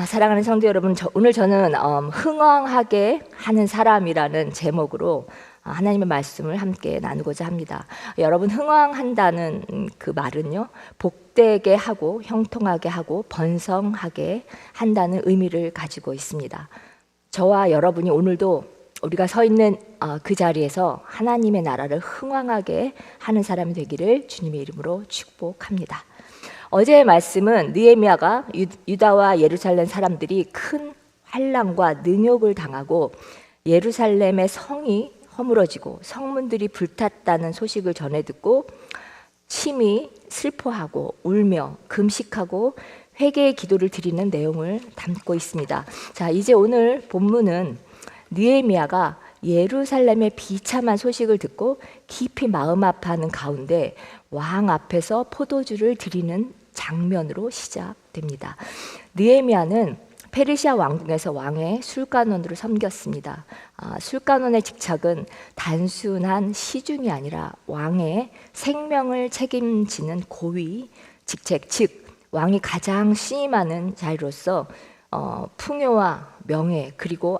사랑하는 성도 여러분, 오늘 저는 흥왕하게 하는 사람이라는 제목으로 하나님의 말씀을 함께 나누고자 합니다. 여러분, 흥왕한다는 그 말은요, 복되게 하고 형통하게 하고 번성하게 한다는 의미를 가지고 있습니다. 저와 여러분이 오늘도 우리가 서 있는 그 자리에서 하나님의 나라를 흥왕하게 하는 사람이 되기를 주님의 이름으로 축복합니다. 어제의 말씀은 느헤미야가 유다와 예루살렘 사람들이 큰 환난과 능욕을 당하고 예루살렘의 성이 허물어지고 성문들이 불탔다는 소식을 전해 듣고 심히 슬퍼하고 울며 금식하고 회개의 기도를 드리는 내용을 담고 있습니다. 자, 이제 오늘 본문은 느헤미야가 예루살렘의 비참한 소식을 듣고 깊이 마음 아파하는 가운데 왕 앞에서 포도주를 드리는 장면으로 시작됩니다. 느헤미야는 페르시아 왕궁에서 왕의 술관원으로 섬겼습니다. 술관원의 직책은 단순한 시중이 아니라 왕의 생명을 책임지는 고위 직책, 즉 왕이 가장 신이 많은 자리로서 풍요와 명예 그리고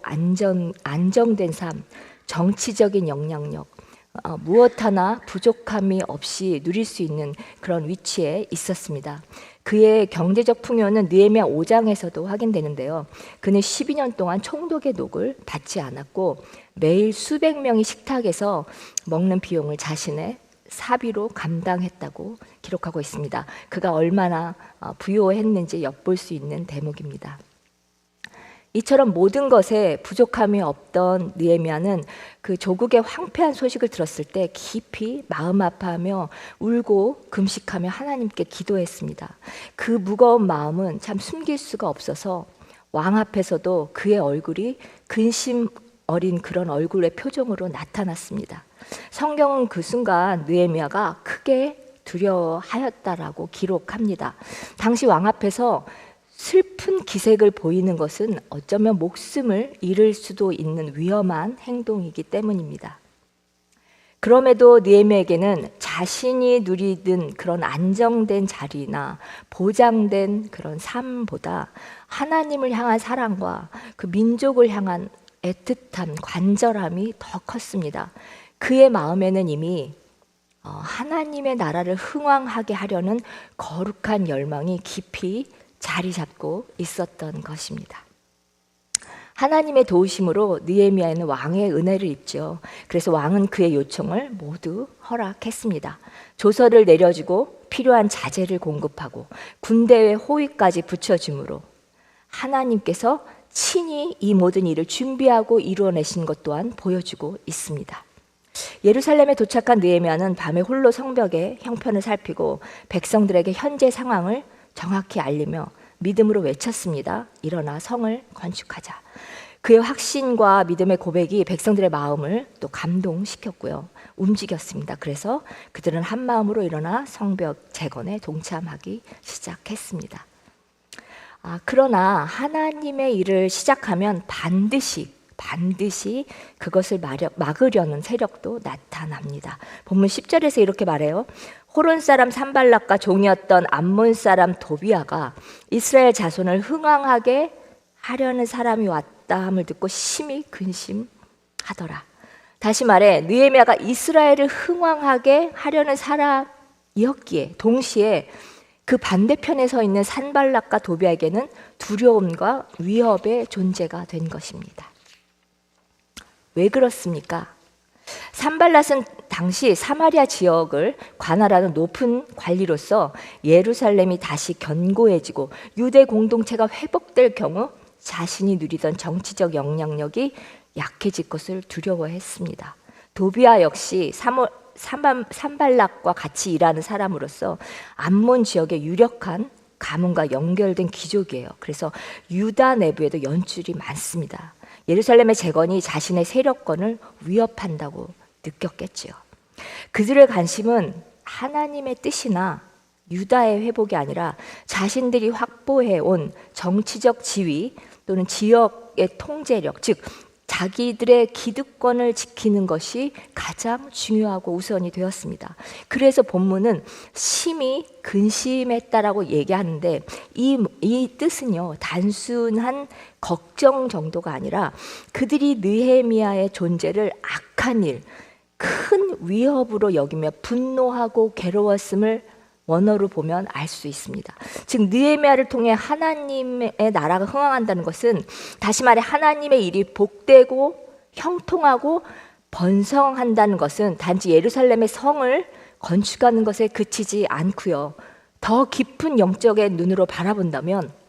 안정된 삶, 정치적인 영향력, 무엇 하나 부족함이 없이 누릴 수 있는 그런 위치에 있었습니다. 그의 경제적 풍요는 느헤미야 5장에서도 확인되는데요. 그는 12년 동안 총독의 녹을 받지 않았고 매일 수백 명이 식탁에서 먹는 비용을 자신의 사비로 감당했다고 기록하고 있습니다. 그가 얼마나 부유했는지 엿볼 수 있는 대목입니다. 이처럼 모든 것에 부족함이 없던 느헤미야는 그 조국의 황폐한 소식을 들었을 때 깊이 마음 아파하며 울고 금식하며 하나님께 기도했습니다. 그 무거운 마음은 참 숨길 수가 없어서 왕 앞에서도 그의 얼굴이 근심 어린 그런 얼굴의 표정으로 나타났습니다. 성경은 그 순간 느헤미야가 크게 두려워하였다라고 기록합니다. 당시 왕 앞에서 슬픈 기색을 보이는 것은 어쩌면 목숨을 잃을 수도 있는 위험한 행동이기 때문입니다. 그럼에도 느헤미야에게는 자신이 누리던 그런 안정된 자리나 보장된 그런 삶보다 하나님을 향한 사랑과 그 민족을 향한 애틋함, 관절함이 더 컸습니다. 그의 마음에는 이미 하나님의 나라를 흥왕하게 하려는 거룩한 열망이 깊이 자리 잡고 있었던 것입니다. 하나님의 도우심으로 느헤미야는 왕의 은혜를 입죠. 그래서 왕은 그의 요청을 모두 허락했습니다. 조서를 내려주고 필요한 자재를 공급하고 군대의 호위까지 붙여줌으로 하나님께서 친히 이 모든 일을 준비하고 이루어내신 것 또한 보여주고 있습니다. 예루살렘에 도착한 느헤미야는 밤에 홀로 성벽의 형편을 살피고 백성들에게 현재 상황을 정확히 알리며 믿음으로 외쳤습니다. 일어나 성을 건축하자. 그의 확신과 믿음의 고백이 백성들의 마음을 또 감동시켰고요. 움직였습니다. 그래서 그들은 한 마음으로 일어나 성벽 재건에 동참하기 시작했습니다. 그러나 하나님의 일을 시작하면 반드시 그것을 막으려는 세력도 나타납니다. 본문 10절에서 이렇게 말해요. 호론 사람 산발락과 종이었던 암몬 사람 도비아가 이스라엘 자손을 흥왕하게 하려는 사람이 왔다 함을 듣고 심히 근심하더라. 다시 말해 느헤미야가 이스라엘을 흥왕하게 하려는 사람이었기에 동시에 그 반대편에 서 있는 산발락과 도비아에게는 두려움과 위협의 존재가 된 것입니다. 왜 그렇습니까? 산발랏은 당시 사마리아 지역을 관할하는 높은 관리로서 예루살렘이 다시 견고해지고 유대 공동체가 회복될 경우 자신이 누리던 정치적 영향력이 약해질 것을 두려워했습니다. 도비아 역시 산발락과 같이 일하는 사람으로서 암몬 지역의 유력한 가문과 연결된 귀족이에요. 그래서 유다 내부에도 연줄이 많습니다. 예루살렘의 재건이 자신의 세력권을 위협한다고 느꼈겠지요. 그들의 관심은 하나님의 뜻이나 유다의 회복이 아니라 자신들이 확보해온 정치적 지위 또는 지역의 통제력, 즉 자기들의 기득권을 지키는 것이 가장 중요하고 우선이 되었습니다. 그래서 본문은 심히 근심했다라고 얘기하는데 이 뜻은요, 단순한 걱정 정도가 아니라 그들이 느헤미야의 존재를 악한 일, 큰 위협으로 여기며 분노하고 괴로웠음을 원어로 보면 알 수 있습니다. 즉 느헤미야를 통해 하나님의 나라가 흥왕한다는 것은, 다시 말해 하나님의 일이 복되고 형통하고 번성한다는 것은 단지 예루살렘의 성을 건축하는 것에 그치지 않고요, 더 깊은 영적의 눈으로 바라본다면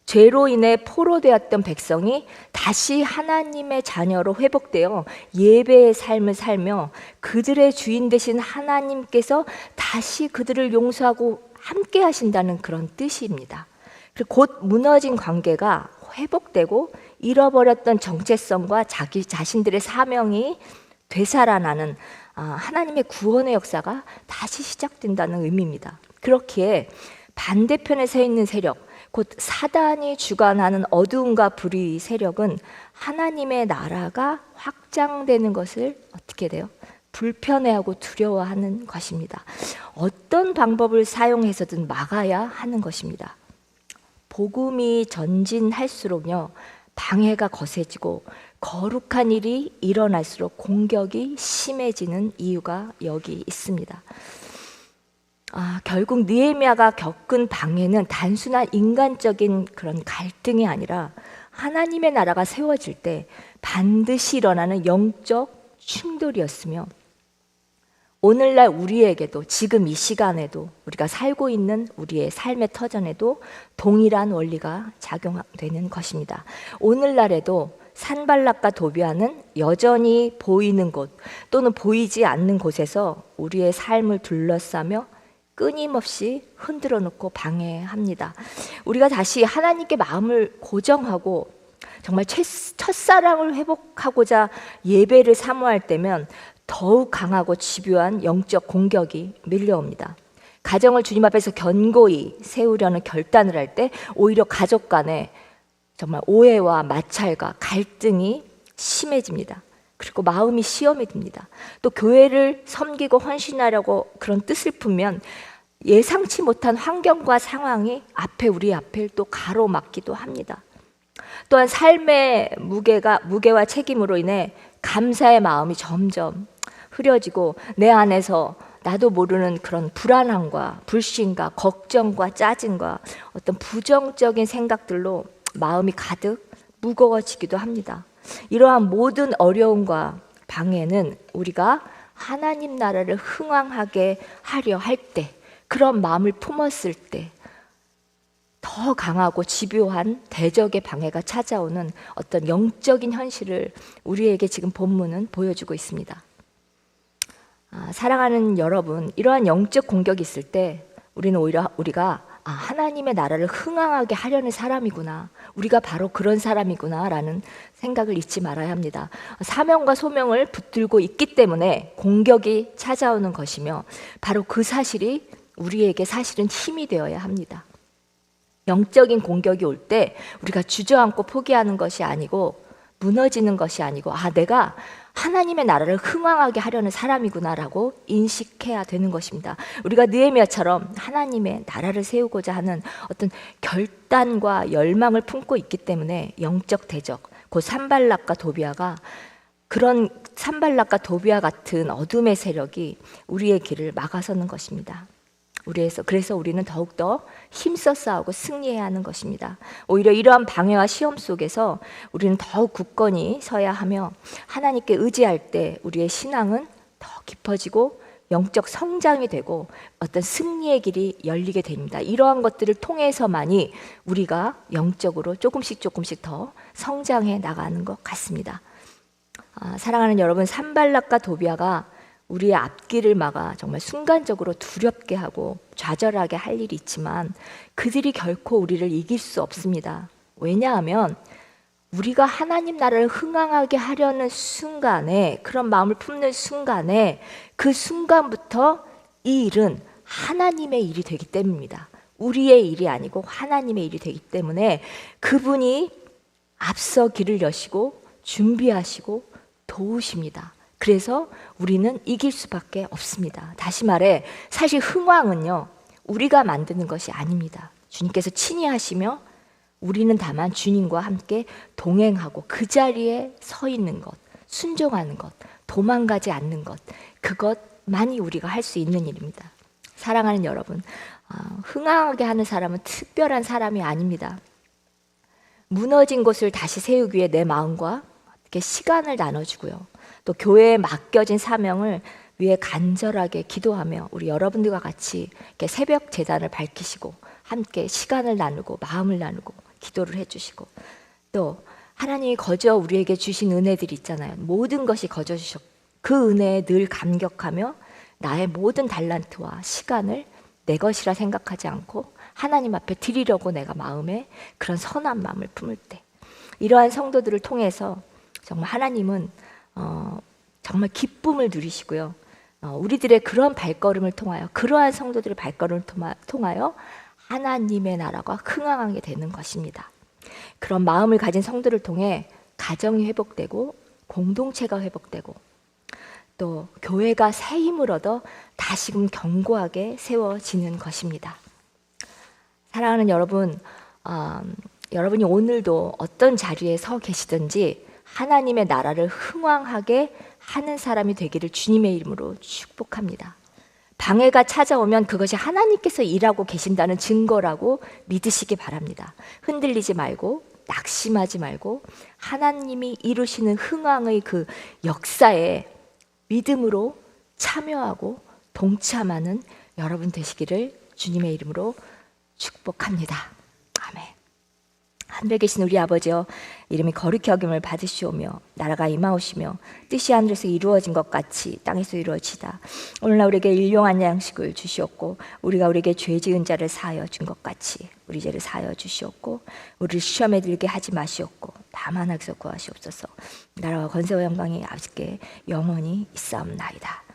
죄로 인해 포로되었던 백성이 다시 하나님의 자녀로 회복되어 예배의 삶을 살며 그들의 주인 되신 하나님께서 다시 그들을 용서하고 함께 하신다는 그런 뜻입니다. 그리고 곧 무너진 관계가 회복되고 잃어버렸던 정체성과 자기 자신들의 사명이 되살아나는 하나님의 구원의 역사가 다시 시작된다는 의미입니다. 그렇기에 반대편에 서 있는 세력, 곧 사단이 주관하는 어두움과 불의 세력은 하나님의 나라가 확장되는 것을 어떻게 돼요? 불편해하고 두려워하는 것입니다. 어떤 방법을 사용해서든 막아야 하는 것입니다. 복음이 전진할수록요, 방해가 거세지고 거룩한 일이 일어날수록 공격이 심해지는 이유가 여기 있습니다. 결국 느헤미야가 겪은 방해는 단순한 인간적인 그런 갈등이 아니라 하나님의 나라가 세워질 때 반드시 일어나는 영적 충돌이었으며, 오늘날 우리에게도 지금 이 시간에도 우리가 살고 있는 우리의 삶의 터전에도 동일한 원리가 작용되는 것입니다. 오늘날에도 산발락과 도비아는 여전히 보이는 곳 또는 보이지 않는 곳에서 우리의 삶을 둘러싸며 끊임없이 흔들어 놓고 방해합니다. 우리가 다시 하나님께 마음을 고정하고 정말 첫사랑을 회복하고자 예배를 사모할 때면 더욱 강하고 집요한 영적 공격이 밀려옵니다. 가정을 주님 앞에서 견고히 세우려는 결단을 할 때 오히려 가족 간에 정말 오해와 마찰과 갈등이 심해집니다. 그리고 마음이 시험이 듭니다. 또 교회를 섬기고 헌신하려고 그런 뜻을 품면 예상치 못한 환경과 상황이 우리 앞을 또 가로막기도 합니다. 또한 삶의 무게와 책임으로 인해 감사의 마음이 점점 흐려지고 내 안에서 나도 모르는 그런 불안함과 불신과 걱정과 짜증과 어떤 부정적인 생각들로 마음이 가득 무거워지기도 합니다. 이러한 모든 어려움과 방해는 우리가 하나님 나라를 흥왕하게 하려 할 때, 그런 마음을 품었을 때 더 강하고 집요한 대적의 방해가 찾아오는 어떤 영적인 현실을 우리에게 지금 본문은 보여주고 있습니다. 사랑하는 여러분, 이러한 영적 공격이 있을 때 우리는 오히려 우리가 하나님의 나라를 흥왕하게 하려는 사람이구나, 우리가 바로 그런 사람이구나 라는 생각을 잊지 말아야 합니다. 사명과 소명을 붙들고 있기 때문에 공격이 찾아오는 것이며, 바로 그 사실이 우리에게 사실은 힘이 되어야 합니다. 영적인 공격이 올 때 우리가 주저앉고 포기하는 것이 아니고, 무너지는 것이 아니고, 내가 하나님의 나라를 흥왕하게 하려는 사람이구나라고 인식해야 되는 것입니다. 우리가 느헤미야처럼 하나님의 나라를 세우고자 하는 어떤 결단과 열망을 품고 있기 때문에 영적 대적, 곧 산발락과 도비아가, 그런 산발락과 도비아 같은 어둠의 세력이 우리의 길을 막아서는 것입니다. 그래서 우리는 더욱더 힘써 싸우고 승리해야 하는 것입니다. 오히려 이러한 방해와 시험 속에서 우리는 더욱 굳건히 서야 하며, 하나님께 의지할 때 우리의 신앙은 더 깊어지고 영적 성장이 되고 어떤 승리의 길이 열리게 됩니다. 이러한 것들을 통해서만이 우리가 영적으로 조금씩 더 성장해 나가는 것 같습니다. 사랑하는 여러분, 산발락과 도비아가 우리의 앞길을 막아 정말 순간적으로 두렵게 하고 좌절하게 할 일이 있지만, 그들이 결코 우리를 이길 수 없습니다. 왜냐하면 우리가 하나님 나라를 흥왕하게 하려는 순간에, 그런 마음을 품는 순간에, 그 순간부터 이 일은 하나님의 일이 되기 때문입니다. 우리의 일이 아니고 하나님의 일이 되기 때문에 그분이 앞서 길을 여시고 준비하시고 도우십니다. 그래서 우리는 이길 수밖에 없습니다. 다시 말해 사실 흥왕은요, 우리가 만드는 것이 아닙니다. 주님께서 친히 하시며 우리는 다만 주님과 함께 동행하고 그 자리에 서 있는 것, 순종하는 것, 도망가지 않는 것, 그것만이 우리가 할 수 있는 일입니다. 사랑하는 여러분, 흥황하게 하는 사람은 특별한 사람이 아닙니다. 무너진 곳을 다시 세우기 위해 내 마음과 이렇게 시간을 나눠주고요. 또 교회에 맡겨진 사명을 위해 간절하게 기도하며 우리 여러분들과 같이 이렇게 새벽 제단을 밝히시고 함께 시간을 나누고 마음을 나누고 기도를 해주시고, 또 하나님이 거저 우리에게 주신 은혜들이 있잖아요. 모든 것이 거저 주셨고 그 은혜에 늘 감격하며 나의 모든 달란트와 시간을 내 것이라 생각하지 않고 하나님 앞에 드리려고 내가 마음에 그런 선한 마음을 품을 때, 이러한 성도들을 통해서 정말 하나님은 정말 기쁨을 누리시고요. 우리들의 그런 발걸음을 통하여, 그러한 성도들의 발걸음을 통하여 하나님의 나라가 흥황하게 되는 것입니다. 그런 마음을 가진 성도를 통해 가정이 회복되고 공동체가 회복되고 또 교회가 새 힘을 얻어 다시금 견고하게 세워지는 것입니다. 사랑하는 여러분, 여러분이 오늘도 어떤 자리에 서 계시든지 하나님의 나라를 흥왕하게 하는 사람이 되기를 주님의 이름으로 축복합니다. 방해가 찾아오면 그것이 하나님께서 일하고 계신다는 증거라고 믿으시기 바랍니다. 흔들리지 말고 낙심하지 말고 하나님이 이루시는 흥왕의 그 역사에 믿음으로 참여하고 동참하는 여러분 되시기를 주님의 이름으로 축복합니다. 아멘. 하늘에 계신 우리 아버지여, 이름이 거룩히 여김을 받으시오며 나라가 임하오시며 뜻이 하늘에서 이루어진 것 같이 땅에서 이루어지다. 오늘날 우리에게 일용할 양식을 주시옵고 우리가 우리에게 죄 지은 자를 사하여 준 것 같이 우리 죄를 사하여 주시옵고 우리를 시험에 들게 하지 마시옵고 다만 악에서 구하시옵소서. 나라와 권세와 영광이 아버지께 영원히 있사옵나이다.